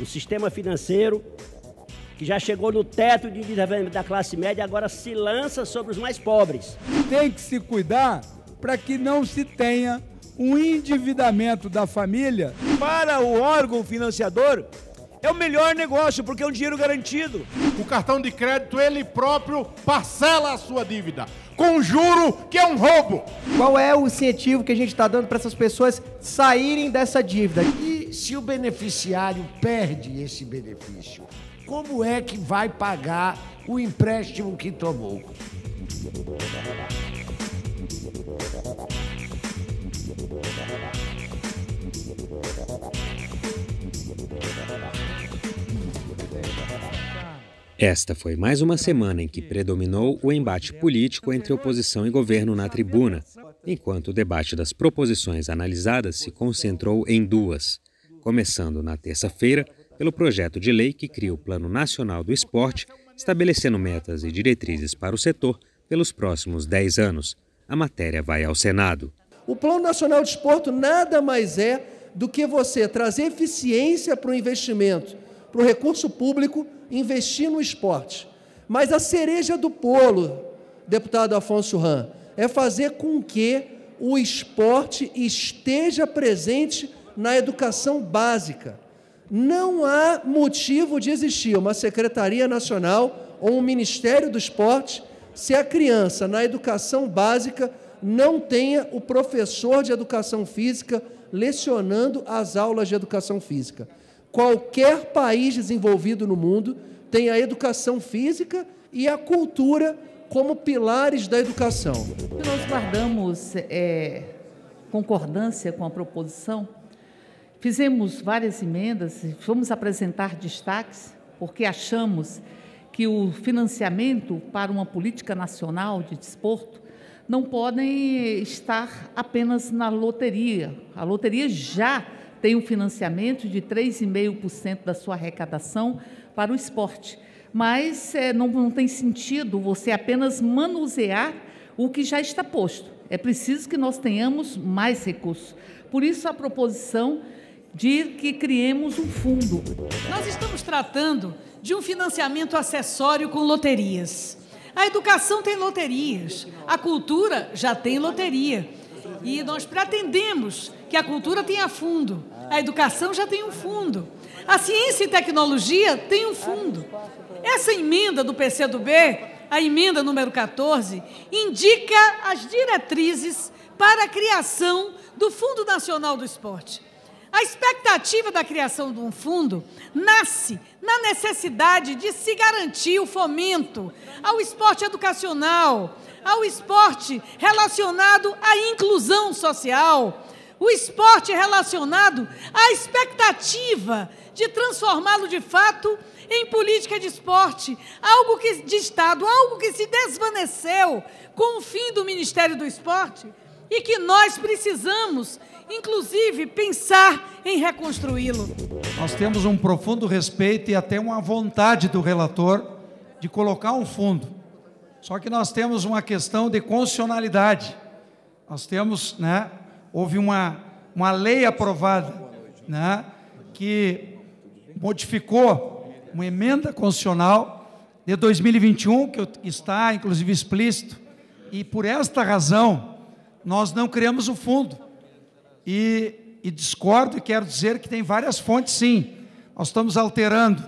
O sistema financeiro, que já chegou no teto de endividamento da classe média, agora se lança sobre os mais pobres. Tem que se cuidar para que não se tenha um endividamento da família. Para o órgão financiador, é o melhor negócio, porque é um dinheiro garantido. O cartão de crédito, ele próprio parcela a sua dívida, com juro, que é um roubo. Qual é o incentivo que a gente está dando para essas pessoas saírem dessa dívida? E se o beneficiário perde esse benefício, como é que vai pagar o empréstimo que tomou? Esta foi mais uma semana em que predominou o embate político entre oposição e governo na tribuna, enquanto o debate das proposições analisadas se concentrou em duas, começando na terça-feira pelo projeto de lei que cria o Plano Nacional do Esporte, estabelecendo metas e diretrizes para o setor pelos próximos 10 anos. A matéria vai ao Senado. O Plano Nacional de Esporte nada mais é do que você trazer eficiência para o investimento, para o recurso público, investir no esporte. Mas a cereja do bolo, deputado Afonso Ram, é fazer com que o esporte esteja presente na educação básica. Não há motivo de existir uma Secretaria Nacional ou um Ministério do Esporte se a criança, na educação básica, não tenha o professor de educação física lecionando as aulas de educação física. Qualquer país desenvolvido no mundo tem a educação física e a cultura como pilares da educação. Nós guardamos concordância com a proposição, fizemos várias emendas, fomos apresentar destaques, porque achamos que o financiamento para uma política nacional de desporto não podem estar apenas na loteria. A loteria já tem um financiamento de 3,5% da sua arrecadação para o esporte. Mas não tem sentido você apenas manusear o que já está posto. É preciso que nós tenhamos mais recursos. Por isso, a proposição de que criemos um fundo. Nós estamos tratando de um financiamento acessório com loterias. A educação tem loterias, a cultura já tem loteria. E nós pretendemos que a cultura tenha fundo, a educação já tem um fundo, a ciência e tecnologia tem um fundo. Essa emenda do PCdoB, a emenda número 14, indica as diretrizes para a criação do Fundo Nacional do Esporte. A expectativa da criação de um fundo nasce na necessidade de se garantir o fomento ao esporte educacional, ao esporte relacionado à inclusão social, o esporte relacionado à expectativa de transformá-lo de fato em política de esporte, de Estado, algo que se desvaneceu com o fim do Ministério do Esporte e que nós precisamos, inclusive, pensar em reconstruí-lo. Nós temos um profundo respeito e até uma vontade do relator de colocar um fundo. Só que nós temos uma questão de constitucionalidade. Nós temos, houve uma lei aprovada, que modificou uma emenda constitucional de 2021, que está, inclusive, explícito, e por esta razão, nós não criamos o fundo. E discordo e quero dizer que tem várias fontes, sim. Nós estamos alterando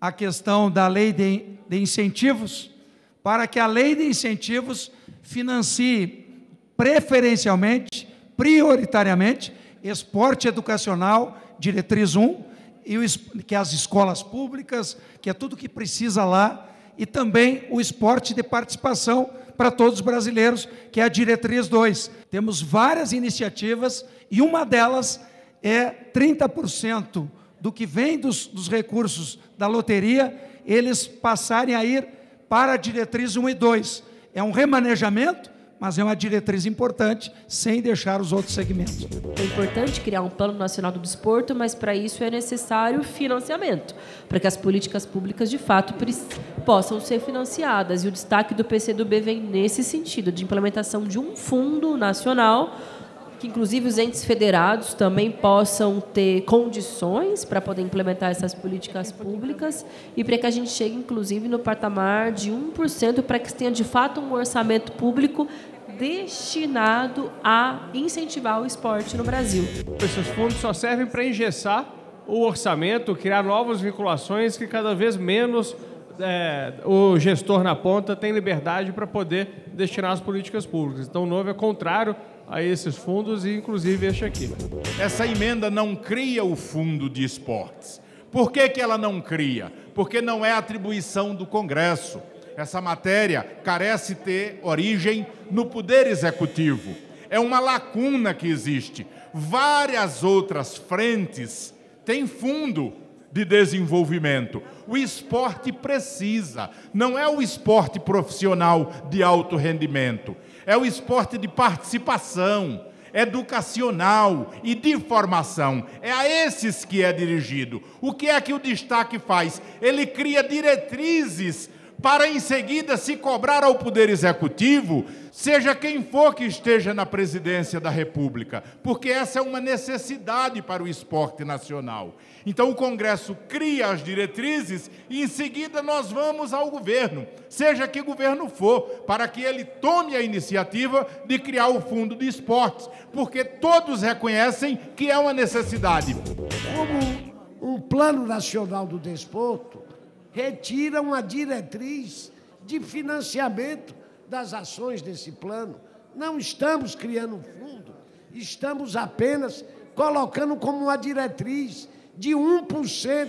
a questão da lei de incentivos para que a lei de incentivos financie preferencialmente, prioritariamente, esporte educacional, diretriz 1, que é as escolas públicas, que é tudo que precisa lá, e também o esporte de participação para todos os brasileiros, que é a diretriz 2. Temos várias iniciativas e uma delas é 30% do que vem dos recursos da loteria, eles passarem a ir para a diretriz 1 e 2. É um remanejamento mas é uma diretriz importante, sem deixar os outros segmentos. É importante criar um plano nacional do desporto, mas para isso é necessário financiamento, para que as políticas públicas, de fato, possam ser financiadas. E o destaque do PCdoB vem nesse sentido, de implementação de um fundo nacional, que inclusive os entes federados também possam ter condições para poder implementar essas políticas públicas e para que a gente chegue, inclusive, no patamar de 1%, para que se tenha, de fato, um orçamento público destinado a incentivar o esporte no Brasil. Esses fundos só servem para engessar o orçamento, criar novas vinculações que cada vez menos o gestor na ponta tem liberdade para poder destinar as políticas públicas. Então, o novo é contrário a esses fundos e, inclusive, este aqui. Essa emenda não cria o fundo de esportes. Por que que ela não cria? Porque não é atribuição do Congresso. Essa matéria carece ter origem no Poder Executivo. É uma lacuna que existe. Várias outras frentes têm fundo de desenvolvimento. O esporte precisa. Não é o esporte profissional de alto rendimento. É o esporte de participação, educacional e de formação. É a esses que é dirigido. O que é que o destaque faz? Ele cria diretrizes para, em seguida, se cobrar ao Poder Executivo, seja quem for que esteja na presidência da República, porque essa é uma necessidade para o esporte nacional. Então, o Congresso cria as diretrizes e, em seguida, nós vamos ao governo, seja que governo for, para que ele tome a iniciativa de criar o Fundo de Esportes, porque todos reconhecem que é uma necessidade. Como um Plano Nacional do Desporto retira uma diretriz de financiamento das ações desse plano. Não estamos criando um fundo, estamos apenas colocando como uma diretriz de 1%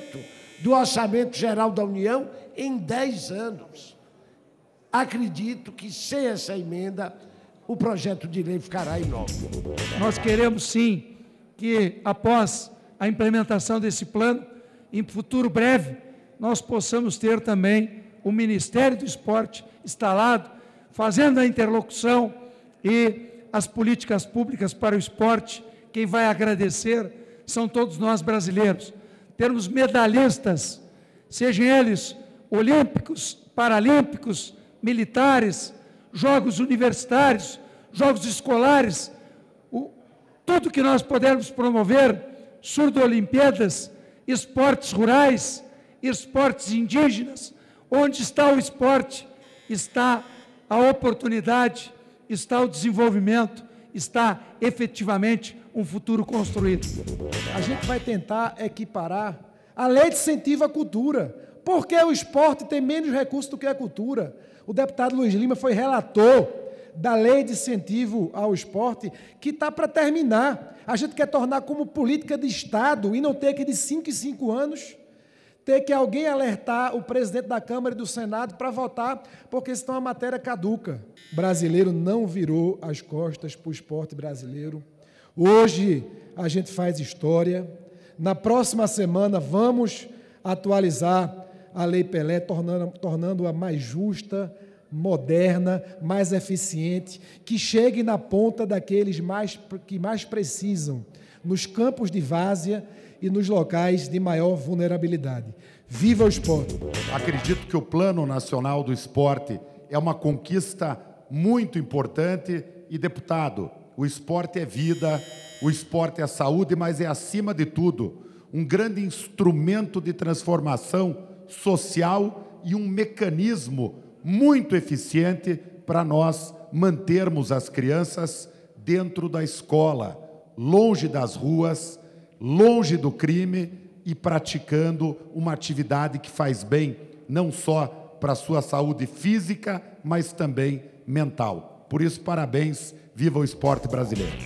do Orçamento Geral da União em 10 anos. Acredito que, sem essa emenda, o projeto de lei ficará inócuo. Nós queremos, sim, que, após a implementação desse plano, em futuro breve, nós possamos ter também o Ministério do Esporte instalado, fazendo a interlocução e as políticas públicas para o esporte. Quem vai agradecer são todos nós brasileiros. Termos medalhistas, sejam eles olímpicos, paralímpicos, militares, jogos universitários, jogos escolares, tudo que nós pudermos promover, surdo-olimpíadas, esportes rurais, esportes indígenas. Onde está o esporte, está a oportunidade, está o desenvolvimento, está efetivamente um futuro construído. A gente vai tentar equiparar a lei de incentivo à cultura, porque o esporte tem menos recursos do que a cultura. O deputado Luiz Lima foi relator da lei de incentivo ao esporte, que está para terminar. A gente quer tornar como política de Estado e não ter que, de 5 em 5 anos, ter que alguém alertar o presidente da Câmara e do Senado para votar, porque senão a matéria caduca. O brasileiro não virou as costas para o esporte brasileiro. Hoje a gente faz história. Na próxima semana vamos atualizar a Lei Pelé, tornando-a mais justa, moderna, mais eficiente, que chegue na ponta daqueles que mais precisam, nos campos de várzea e nos locais de maior vulnerabilidade. Viva o esporte! Acredito que o Plano Nacional do Esporte é uma conquista muito importante e, deputado, o esporte é vida, o esporte é saúde, mas é, acima de tudo, um grande instrumento de transformação social e um mecanismo muito eficiente para nós mantermos as crianças dentro da escola, longe das ruas, longe do crime e praticando uma atividade que faz bem não só para a sua saúde física, mas também mental. Por isso, parabéns, viva o esporte brasileiro.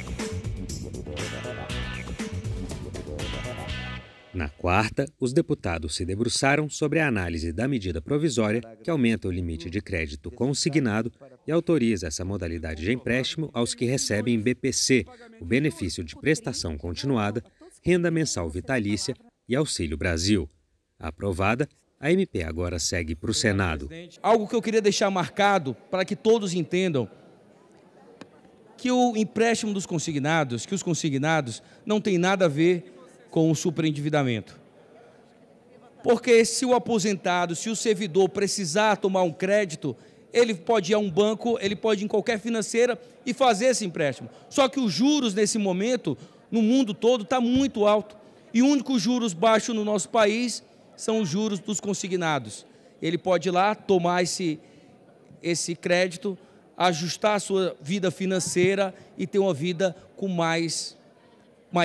Na quarta, os deputados se debruçaram sobre a análise da medida provisória que aumenta o limite de crédito consignado e autoriza essa modalidade de empréstimo aos que recebem BPC, o benefício de prestação continuada, renda mensal vitalícia e Auxílio Brasil. Aprovada, a MP agora segue para o Senado. Algo que eu queria deixar marcado para que todos entendam que o empréstimo dos consignados, que os consignados não tem nada a ver com o superendividamento. Porque se o aposentado, se o servidor precisar tomar um crédito, ele pode ir a um banco, ele pode ir em qualquer financeira e fazer esse empréstimo. Só que os juros, nesse momento, no mundo todo, está muito alto. E o único juros baixo no nosso país são os juros dos consignados. Ele pode ir lá, tomar esse crédito, ajustar a sua vida financeira e ter uma vida com mais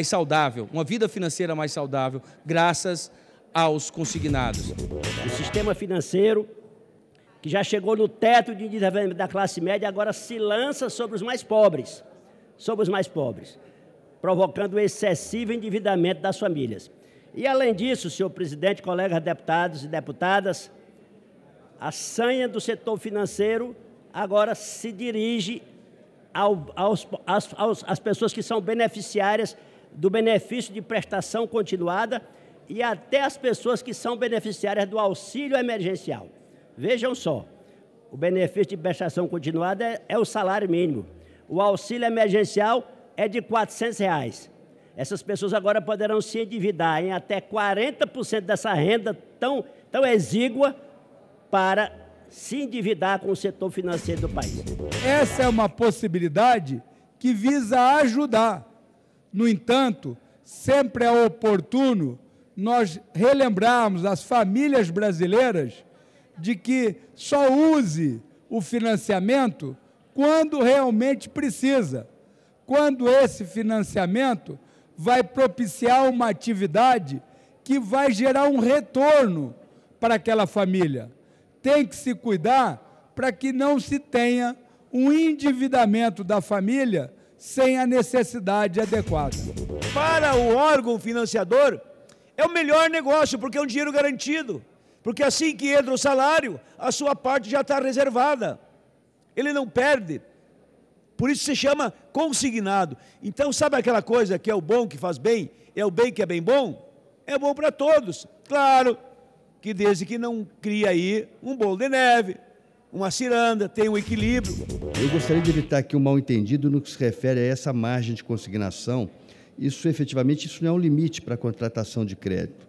saudável, uma vida financeira mais saudável, graças aos consignados. O sistema financeiro, que já chegou no teto de endividamento da classe média, agora se lança sobre os mais pobres, provocando o excessivo endividamento das famílias. E, além disso, senhor presidente, colegas deputados e deputadas, a sanha do setor financeiro agora se dirige às pessoas que são beneficiárias do benefício de prestação continuada e até as pessoas que são beneficiárias do auxílio emergencial. Vejam só, o benefício de prestação continuada é o salário mínimo. O auxílio emergencial é de R$ 400. Essas pessoas agora poderão se endividar em até 40% dessa renda tão exígua para se endividar com o setor financeiro do país. Essa é uma possibilidade que visa ajudar. No entanto, sempre é oportuno nós relembrarmos as famílias brasileiras de que só use o financiamento quando realmente precisa, quando esse financiamento vai propiciar uma atividade que vai gerar um retorno para aquela família. Tem que se cuidar para que não se tenha um endividamento da família sem a necessidade adequada. Para o órgão financiador, é o melhor negócio, porque é um dinheiro garantido. Porque assim que entra o salário, a sua parte já está reservada. Ele não perde. Por isso se chama consignado. Então, sabe aquela coisa que é o bom que faz bem, é o bem que é bem bom? É bom para todos. Claro que desde que não cria aí um bolo de neve, uma ciranda, tem um equilíbrio. Eu gostaria de evitar aqui um mal-entendido no que se refere a essa margem de consignação. Isso, efetivamente, isso não é um limite para a contratação de crédito.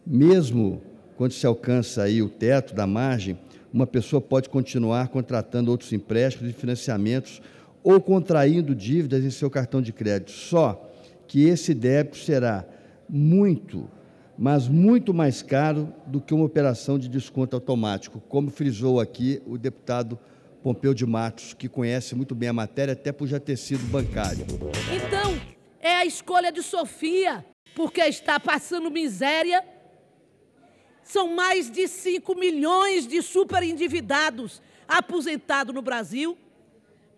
Mesmo quando se alcança aí o teto da margem, uma pessoa pode continuar contratando outros empréstimos e financiamentos ou contraindo dívidas em seu cartão de crédito. Só que esse débito será muito, mas muito mais caro do que uma operação de desconto automático, como frisou aqui o deputado Pompeu de Matos, que conhece muito bem a matéria, até por já ter sido bancário. Então, é a escolha de Sofia, porque está passando miséria. São mais de 5 milhões de superendividados aposentados no Brasil,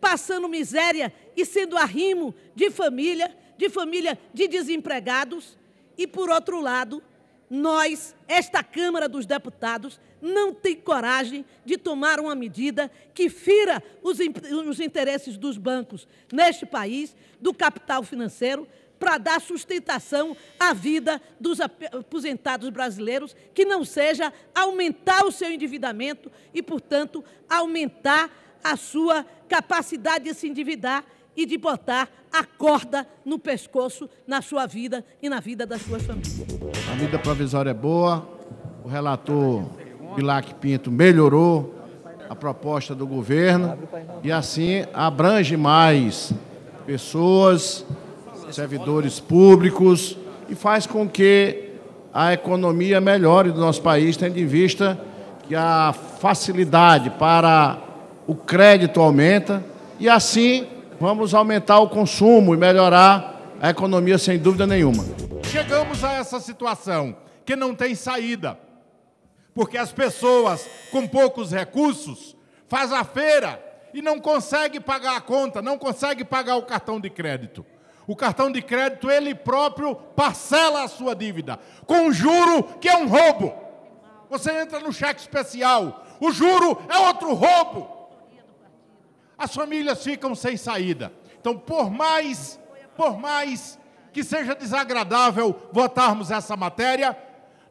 passando miséria e sendo arrimo de família de desempregados. E, por outro lado, nós, esta Câmara dos Deputados, não tem coragem de tomar uma medida que fira os interesses dos bancos neste país, do capital financeiro, para dar sustentação à vida dos aposentados brasileiros, que não seja aumentar o seu endividamento e, portanto, aumentar a sua capacidade de se endividar e de botar a corda no pescoço na sua vida e na vida das suas famílias. A medida provisória é boa, o relator Bilac Pinto melhorou a proposta do governo e assim abrange mais pessoas, servidores públicos e faz com que a economia melhore do nosso país, tendo em vista que a facilidade para o crédito aumenta e assim vamos aumentar o consumo e melhorar a economia sem dúvida nenhuma. Chegamos a essa situação que não tem saída, porque as pessoas com poucos recursos fazem a feira e não conseguem pagar a conta, não conseguem pagar o cartão de crédito. O cartão de crédito, ele próprio parcela a sua dívida, com juro que é um roubo. Você entra no cheque especial, o juro é outro roubo. As famílias ficam sem saída. Então, por mais que seja desagradável votarmos essa matéria,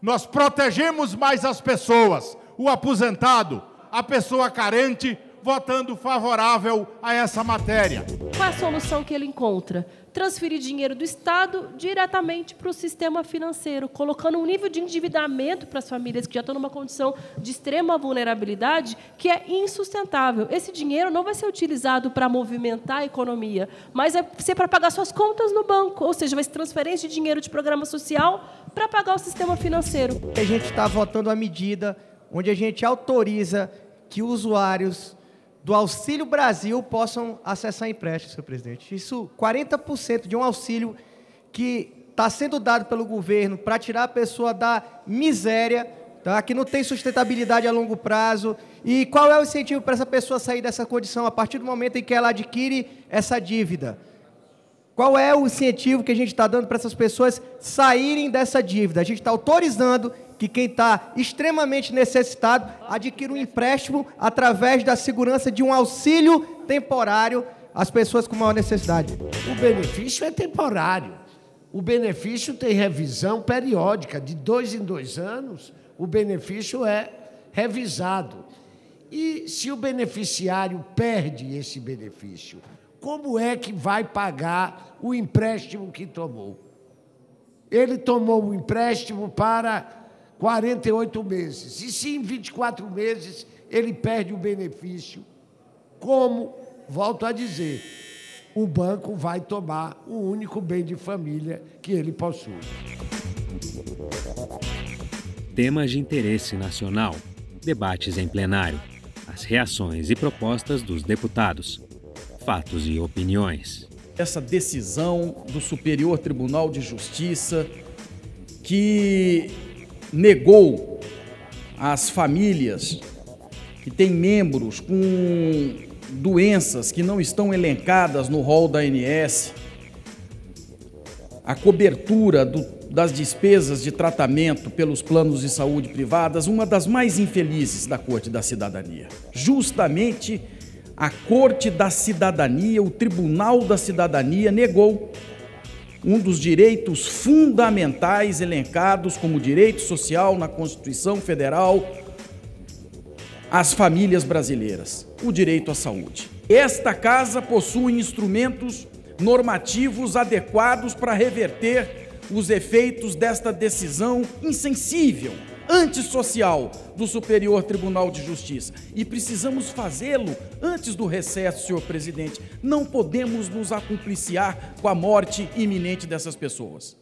nós protegemos mais as pessoas, o aposentado, a pessoa carente, votando favorável a essa matéria. qual é a solução que ele encontra? Transferir dinheiro do Estado diretamente para o sistema financeiro, colocando um nível de endividamento para as famílias que já estão numa condição de extrema vulnerabilidade que é insustentável. Esse dinheiro não vai ser utilizado para movimentar a economia, mas vai ser para pagar suas contas no banco, ou seja, vai ser transferência de dinheiro de programa social para pagar o sistema financeiro. A gente está votando a medida onde a gente autoriza que usuários do Auxílio Brasil possam acessar empréstimos, senhor presidente. Isso, 40% de um auxílio que está sendo dado pelo governo para tirar a pessoa da miséria, tá? Que não tem sustentabilidade a longo prazo. E qual é o incentivo para essa pessoa sair dessa condição a partir do momento em que ela adquire essa dívida? Qual é o incentivo que a gente está dando para essas pessoas saírem dessa dívida? A gente está autorizando que quem está extremamente necessitado adquira um empréstimo através da segurança de um auxílio temporário às pessoas com maior necessidade. O benefício é temporário. O benefício tem revisão periódica. De 2 em 2 anos, o benefício é revisado. E se o beneficiário perde esse benefício, como é que vai pagar o empréstimo que tomou? Ele tomou um empréstimo para 48 meses. E se em 24 meses ele perde o benefício, como, volto a dizer, o banco vai tomar o único bem de família que ele possui. Temas de interesse nacional, debates em plenário, as reações e propostas dos deputados, fatos e opiniões. Essa decisão do Superior Tribunal de Justiça que negou às famílias que têm membros com doenças que não estão elencadas no rol da ANS a cobertura das despesas de tratamento pelos planos de saúde privadas, uma das mais infelizes da Corte da Cidadania. Justamente a Corte da Cidadania, o Tribunal da Cidadania, negou um dos direitos fundamentais elencados como direito social na Constituição Federal às famílias brasileiras, o direito à saúde. Esta Casa possui instrumentos normativos adequados para reverter os efeitos desta decisão insensível, antissocial do Superior Tribunal de Justiça. E precisamos fazê-lo antes do recesso, senhor presidente. Não podemos nos acumpliciar com a morte iminente dessas pessoas.